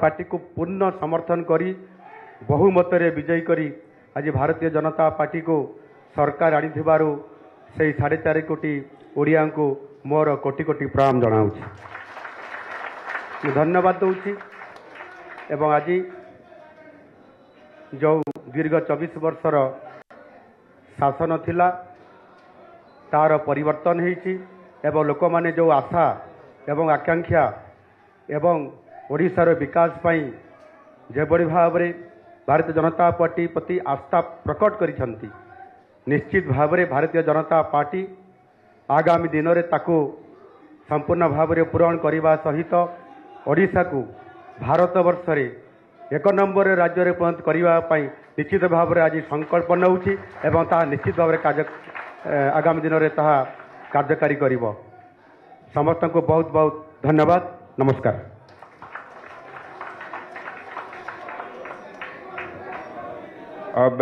Party को पूर्ण समर्थन करी बहुमत रे विजयी करी आज भारतीय जनता पार्टी को सरकार आनी से 4.5 कोटी ओडिया को मोर कोटि कोटि प्रणाम जनाऊँ धन्यवाद दूची एवं आज जो दीर्घ 24 वर्षर शासन थिला तार परिवर्तन होईची एवं लोक माने जो आशा एवं आकांक्षा एवं ओडिशार विकास पाई जेबड़ी भाव में भारतीय जनता पार्टी प्रति आस्था प्रकट करिसंती निश्चित भाव में भारतीय जनता पार्टी आगामी दिन में ताकू संपूर्ण भाव में पूरण करने सहित ओडिशा को भारत वर्ष रे 1 नंबर राज्य में परिणत करने निश्चित भाव में आज संकल्प नौछि एवं ता निश्चित भाव में आगामी दिन में ता कार्यकारी करिवो। समस्त को बहुत बहुत धन्यवाद। नमस्कार। अब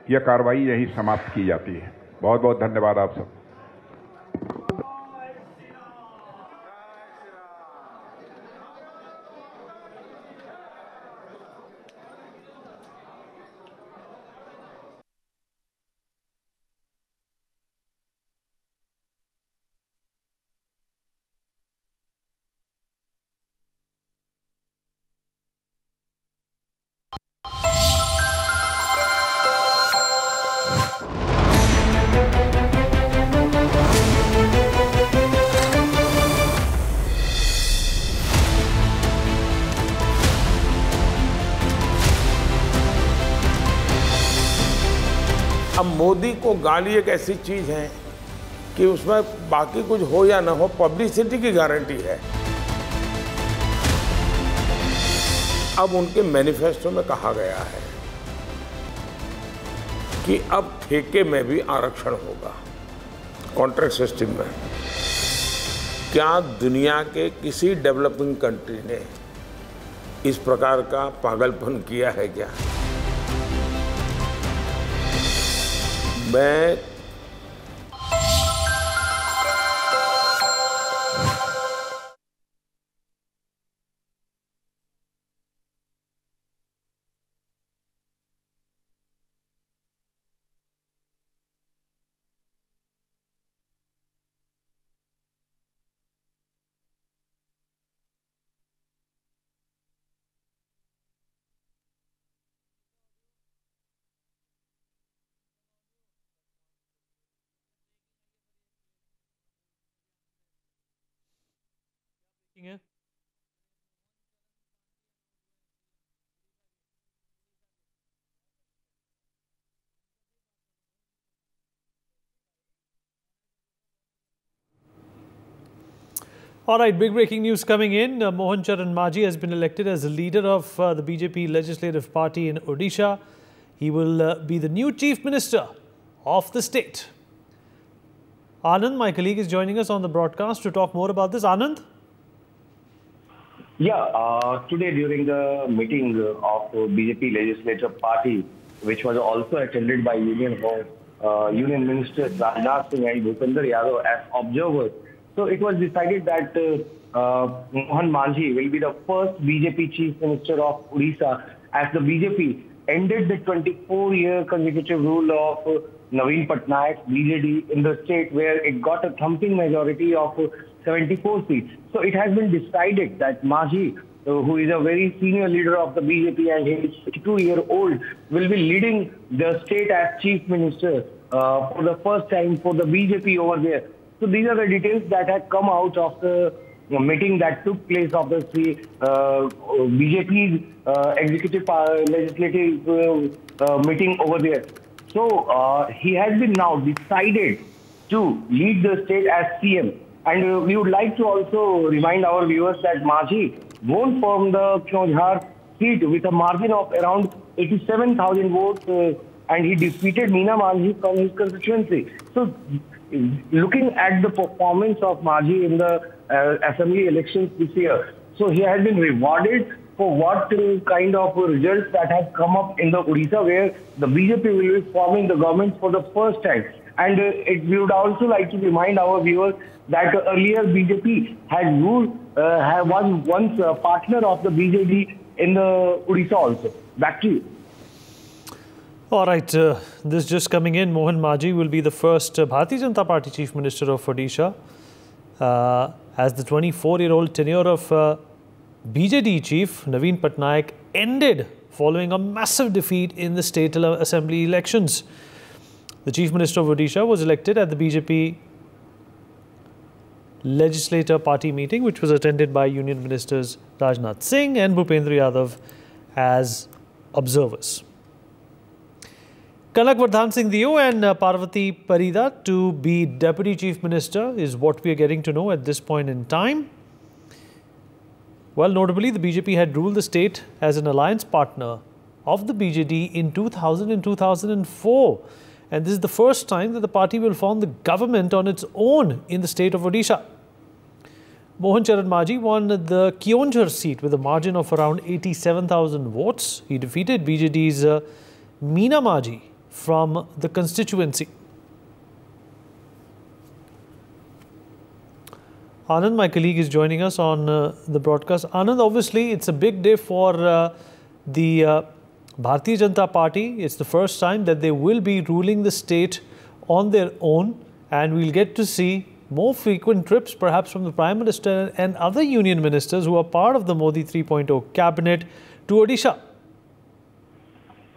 यह कार्रवाई यहीं समाप्त की जाती है। बहुत बहुत धन्यवाद आप सब। अब मोदी को गाली एक ऐसी चीज है कि उसमें बाकी कुछ हो या ना हो पब्लिसिटी की गारंटी है। अब उनके मैनिफेस्टो में कहा गया है कि अब ठेके में भी आरक्षण होगा कॉन्ट्रैक्ट सिस्टम में। क्या दुनिया के किसी डेवलपिंग कंट्री ने इस प्रकार का पागलपन किया है क्या? मैं है। All right, big breaking news coming in. Mohan Charan Majhi has been elected as the leader of the BJP Legislative Party in Odisha. He will be the new Chief Minister of the state. Anand, my colleague, is joining us on the broadcast to talk more about this. Anand? Yeah, today during the meeting of BJP Legislative Party, which was also attended by Union Ministers Rajnath Singh and Bhupender Yadav as observers, so it was decided that Mohan Manjhi will be the first BJP Chief Minister of Odisha as the BJP ended the 24-year consecutive rule of Naveen Patnaik's BJD in the state, where it got a thumping majority of 74 seats. So it has been decided that Manjhi, who is a very senior leader of the BJP and he is 62-year-old, will be leading the state as Chief Minister for the first time for the BJP over there. So these are the details that have come out of the meeting that took place of the BJP's executive legislative meeting over there. So he has been now decided to lead the state as CM. And we would like to also remind our viewers that Manjhi won from the Keonjhar seat with a margin of around 87,000 votes and he defeated Meena Manjhi from his constituency. So looking at the performance of Manjhi in the assembly elections this year, so he has been rewarded for what kind of results that have come up in the Odisha, where the BJP will be forming the government for the first time. And we would also like to remind our viewers that earlier BJP had ruled was once a partner of the BJD in the Odisha also. Back to you. All right, this just coming in. Mohan Maji will be the first Bharatiya Janata Party Chief Minister of Odisha, as the 24-year-old tenure of BJD Chief Naveen Patnaik ended following a massive defeat in the state assembly elections. The Chief Minister of Odisha was elected at the BJP Legislature Party meeting, which was attended by Union Ministers Rajnath Singh and Bhupendra Yadav as observers. Kanak Vardhan Singh Dio and Parvati Parida to be Deputy Chief Minister is what we are getting to know at this point in time. Well, notably, the BJP had ruled the state as an alliance partner of the BJD in 2000 and 2004. And this is the first time that the party will form the government on its own in the state of Odisha. Mohan Charan Maji won the Keonjhar seat with a margin of around 87,000 votes. He defeated BJD's Meena Maji from the constituency. Anand, my colleague, is joining us on the broadcast. Anand, obviously, it's a big day for the Bharatiya Janata Party. It's the first time that they will be ruling the state on their own, and we'll get to see more frequent trips perhaps from the Prime Minister and other union ministers who are part of the Modi 3.0 cabinet to Odisha.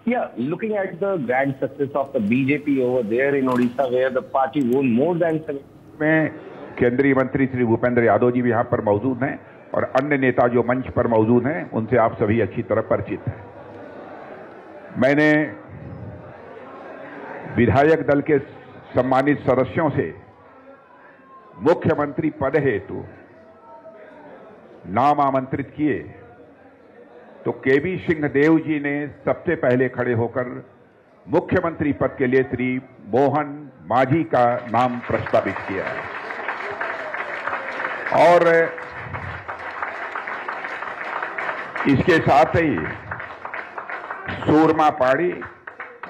Yeah, looking at the grand success of the BJP over there in Odisha, where the party won more than 7. में केंद्रीय मंत्री श्री भूपेंद्र यादव जी भी यहाँ पर मौजूद हैं और अन्य नेता जो मंच पर मौजूद हैं उनसे आप सभी अच्छी तरह परिचित हैं। मैंने विधायक दल के सम्मानित सदस्यों से मुख्यमंत्री पद हेतु नाम आमंत्रित किए तो केवी सिंह देव जी ने सबसे पहले खड़े होकर मुख्यमंत्री पद के लिए श्री मोहन मांझी का नाम प्रस्तावित किया है और इसके साथ ही सूरमा पाड़ी,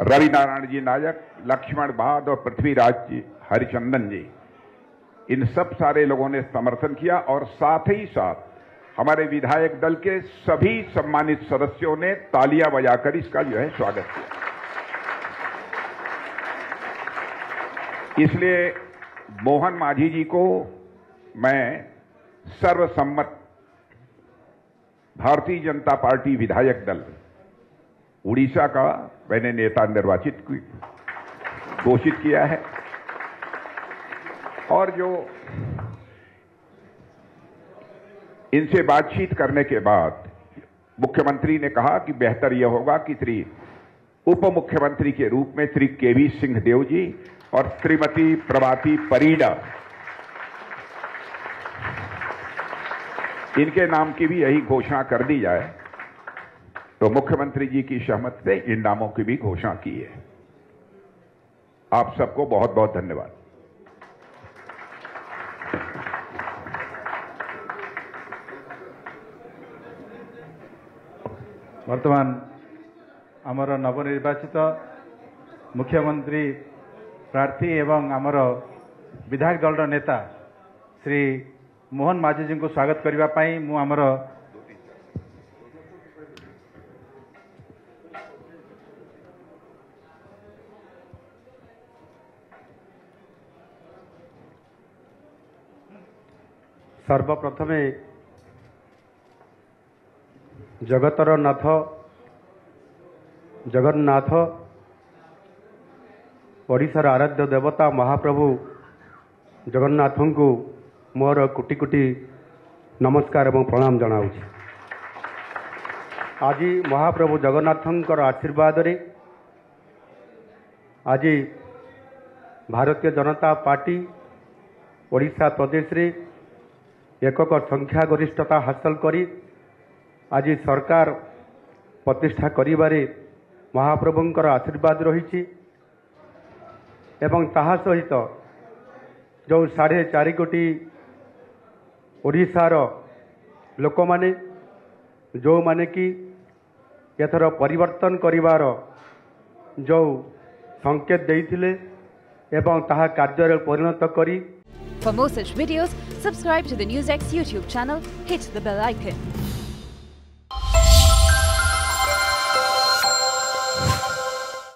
रवि नारायण जी नायक, लक्ष्मण बाद और पृथ्वीराज जी हरिचंदन जी, इन सब सारे लोगों ने समर्थन किया और साथ ही साथ हमारे विधायक दल के सभी सम्मानित सदस्यों ने तालियां बजाकर इसका जो है स्वागत किया। इसलिए मोहन मांझी जी को मैं सर्वसम्मत भारतीय जनता पार्टी विधायक दल उड़ीसा का मैंने नेता निर्वाचित घोषित किया है और जो इनसे बातचीत करने के बाद मुख्यमंत्री ने कहा कि बेहतर यह होगा कि श्री उप मुख्यमंत्री के रूप में श्री केवी सिंह देव जी और श्रीमती प्रभाती परिदा, इनके नाम की भी यही घोषणा कर दी जाए। तो मुख्यमंत्री जी की सहमति से इन नामों की भी घोषणा की है। आप सबको बहुत बहुत धन्यवाद। वर्तमान आमर नवनिर्वाचित मुख्यमंत्री प्रार्थी एवं आमर विधायक दल नेता श्री मोहन मांझी जी को स्वागत करने पाई मु आमर सर्वप्रथमे जगतर नाथ जगन्नाथ ओडिशार आराध्य देवता महाप्रभु जगन्नाथ को मोर कोटि कोटि नमस्कार एवं प्रणाम जनाऊँगी। आज महाप्रभु जगन्नाथंकर आशीर्वाद रे आज भारतीय जनता पार्टी ओडिशा प्रदेश रे एकक संख्या गरिष्ठता हासिल करी आज सरकार प्रतिष्ठा करिबारे महाप्रभुंकर आशीर्वाद रही एवं ताहा सहित जो 4.5 कोटी ओडिशार लोक माने जो माने कि एथर परिवर्तन करिवार जो संकेत देइथिले एवं ताहा कार्य परिणत करी For more such videos, subscribe to the NewsX YouTube channel, hit the bell icon.